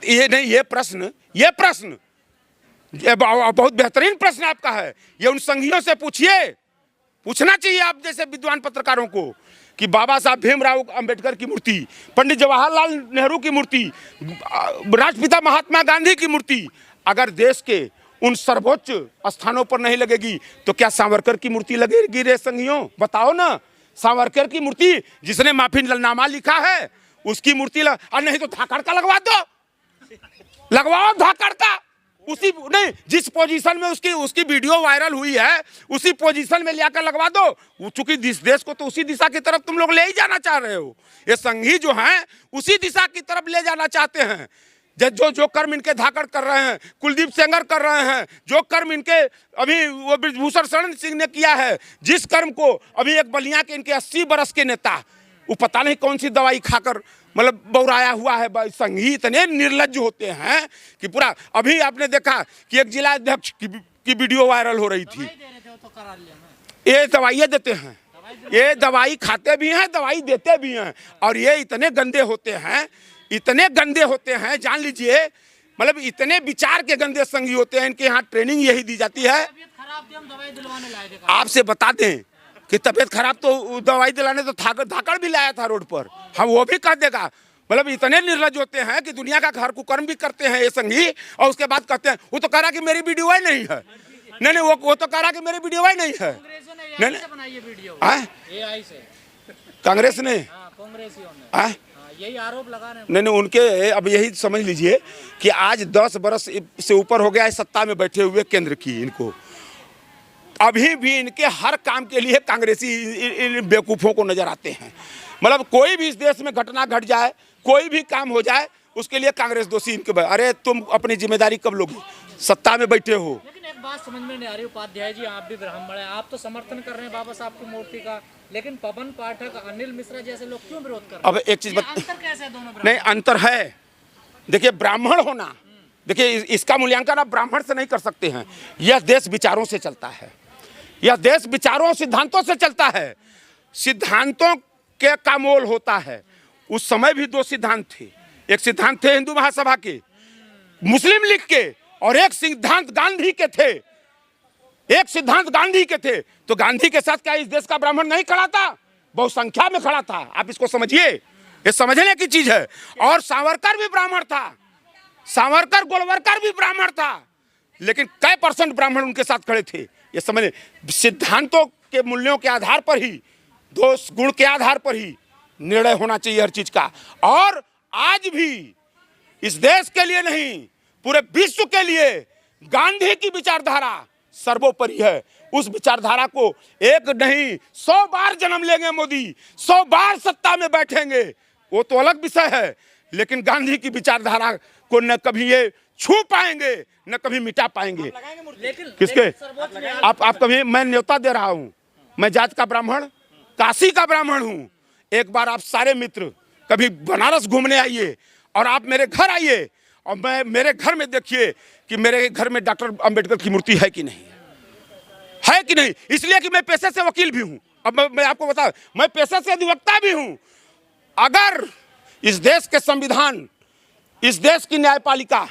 ये नहीं, ये प्रश्न बहुत बेहतरीन प्रश्न आपका है। ये उन संघियों से पूछिए, पूछना चाहिए आप जैसे विद्वान पत्रकारों को कि बाबा साहब भीमराव अंबेडकर की मूर्ति, पंडित जवाहरलाल नेहरू की मूर्ति, राष्ट्रपिता महात्मा गांधी की मूर्ति अगर देश के उन सर्वोच्च स्थानों पर नहीं लगेगी तो क्या सावरकर की मूर्ति लगेगी रे संघियों? बताओ ना। सावरकर की मूर्ति जिसने माफीनामा लिखा है उसकी मूर्ति और नहीं तो धाकड़ का लगवा दो, लगवाओ धाकड़ का। उसी नहीं, जिस पोजीशन में उसकी वीडियो वायरल हुई है उसी पोजीशन में लेकर लगवा दो। चूंकि देश को तो उसी दिशा की तरफ तुम लोग ले ही जाना चाह रहे हो। ये संघी जो हैं उसी दिशा की तरफ ले जाना चाहते हैं। जो कर्म इनके धाकड़ कर रहे हैं, कुलदीप सेंगर कर रहे हैं, जो कर्म इनके अभी वो ब्रजभूषण शरण सिंह ने किया है, जिस कर्म को अभी एक बलिया के इनके 80 बरस के नेता वो पता नहीं कौन सी दवाई खाकर मतलब बौराया हुआ है। संघी इतने निर्लज्ज होते हैं कि पूरा। अभी आपने देखा कि एक जिला अध्यक्ष की वीडियो वायरल हो रही थी। ये दवाइयाँ देते हैं, ये दवाई खाते भी हैं, दवाई देते भी हैं, और ये इतने गंदे होते हैं, इतने गंदे होते हैं, जान लीजिए। मतलब इतने विचार के गंदे संघी होते हैं। इनके यहाँ ट्रेनिंग यही दी जाती है। आपसे बता दें कि तबीयत खराब तो दवाई दिलाने तो धाकड़ भी लाया था रोड पर, हम वो भी कह देगा। मतलब इतने निर्लज होते हैं कि दुनिया का घर कुकर्म भी करते हैं ये संघी, और उसके बाद कहते हैं वो तो कह रहा कि मेरी वीडियो ही नहीं है। नहीं, वो तो कह रहा कि मेरी वीडियो ही नहीं है। कांग्रेस ने यही आरोप लगा रहे। नहीं, उनके अब यही समझ लीजिए कि आज 10 बरस से ऊपर हो गया है सत्ता में बैठे हुए केंद्र की। इनको अभी भी इनके हर काम के लिए कांग्रेसी इन बेवकूफ़ों को नजर आते हैं। मतलब कोई भी इस देश में घटना घट जाए, कोई भी काम हो जाए, उसके लिए कांग्रेस दोषी इनके। अरे तुम अपनी जिम्मेदारी कब लोगे? सत्ता में बैठे हो। लेकिन एक बात समझ में नहीं आ रही उपाध्याय जी, आप भी ब्राह्मण हैं, आप तो समर्थन कर रहे हैं बाबा साहब की मूर्ति का, लेकिन पवन पाठक, अनिल मिश्रा जैसे लोग क्यों विरोध कर रहे हैं? अब एक चीज अंतर कैसे है दोनों? नहीं, अंतर है। देखिए, ब्राह्मण होना, देखिए इसका मूल्यांकन आप ब्राह्मण से नहीं कर सकते हैं। यह देश विचारों से चलता है, यह देश विचारों सिद्धांतों से चलता है। सिद्धांतों के का मोल होता है। उस समय भी 2 सिद्धांत थे। एक सिद्धांत थे हिंदू महासभा के, मुस्लिम लीग के, और एक सिद्धांत गांधी के थे। एक सिद्धांत गांधी के थे। तो गांधी के साथ क्या इस देश का ब्राह्मण नहीं खड़ा था? बहुसंख्या में खड़ा था। आप इसको समझिए, ये समझने की चीज है। और सावरकर भी ब्राह्मण था, सावरकर गोलवरकर भी ब्राह्मण था, लेकिन कई % ब्राह्मण उनके साथ खड़े थे। ये समझे, सिद्धांतों के मूल्यों के आधार पर ही, दोष गुण के आधार पर ही निर्णय होना चाहिए हर चीज का। और आज भी इस देश के लिए नहीं, पूरे विश्व के लिए गांधी की विचारधारा सर्वोपरि है। उस विचारधारा को एक नहीं 100 बार जन्म लेंगे मोदी, 100 बार सत्ता में बैठेंगे, वो तो अलग विषय है। लेकिन गांधी की विचारधारा को न कभी ये छू पाएंगे न कभी मिटा पाएंगे। किसके आप कभी, मैं न्योता दे रहा हूं, मैं जात का ब्राह्मण, काशी का ब्राह्मण हूं। एक बार आप सारे मित्र कभी बनारस घूमने आइए और आप मेरे घर आइए और मेरे घर में देखिए कि मेरे घर में डॉक्टर अंबेडकर की मूर्ति है कि नहीं, है कि नहीं। इसलिए कि मैं पेशे से वकील भी हूं। अब मैं आपको बता, मैं पेशे से अधिवक्ता भी हूं। अगर इस देश के संविधान, इस देश की न्यायपालिका,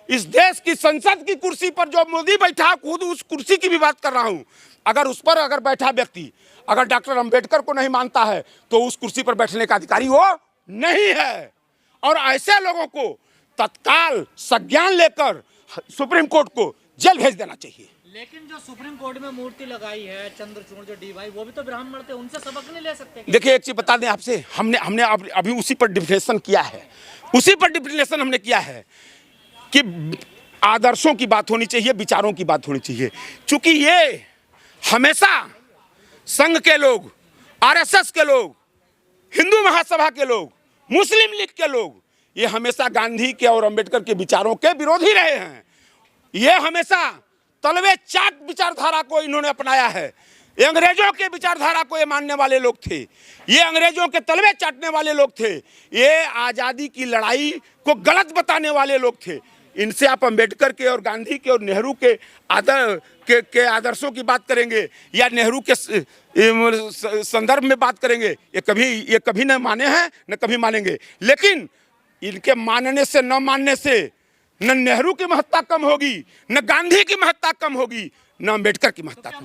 इस देश की संसद की कुर्सी पर जो मोदी बैठा, खुद उस कुर्सी की भी बात कर रहा हूं, अगर उस पर अगर बैठा व्यक्ति अगर डॉक्टर अंबेडकर को नहीं मानता है तो उस कुर्सी पर बैठने का अधिकारी वो नहीं है। और ऐसे लोगों को तत्काल संज्ञान लेकर सुप्रीम कोर्ट को जेल भेज देना चाहिए। लेकिन जो सुप्रीम कोर्ट में मूर्ति लगाई है चंद्रचूड़, जो डीवाई, वो भी तो ब्राह्मण थे, उनसे सबक नहीं ले सकते? देखिए, एक चीज बता दें आपसे, हमने अभी उसी पर डिफिनेशन किया है, उसी पर डिफिनेशन हमने किया है कि आदर्शों की बात होनी चाहिए, विचारों की बात होनी चाहिए। चूंकि ये हमेशा संघ के लोग, आरएसएस के लोग, हिंदू महासभा के लोग, मुस्लिम लीग के लोग, ये हमेशा गांधी के और अंबेडकर के विचारों के विरोधी रहे हैं। ये हमेशा तलवे चाट विचारधारा को इन्होंने अपनाया है। ये अंग्रेजों के विचारधारा को ये मानने वाले लोग थे, ये अंग्रेजों के तलवे चाटने वाले लोग थे, ये आज़ादी की लड़ाई को गलत बताने वाले लोग थे। इनसे आप अंबेडकर के और गांधी के और नेहरू के आदर्शों की बात करेंगे या नेहरू के संदर्भ में बात करेंगे, ये कभी न माने हैं न कभी मानेंगे। लेकिन इनके मानने से न मानने से न नेहरू की महत्ता कम होगी, न गांधी की महत्ता कम होगी, न अम्बेडकर की महत्ता कम।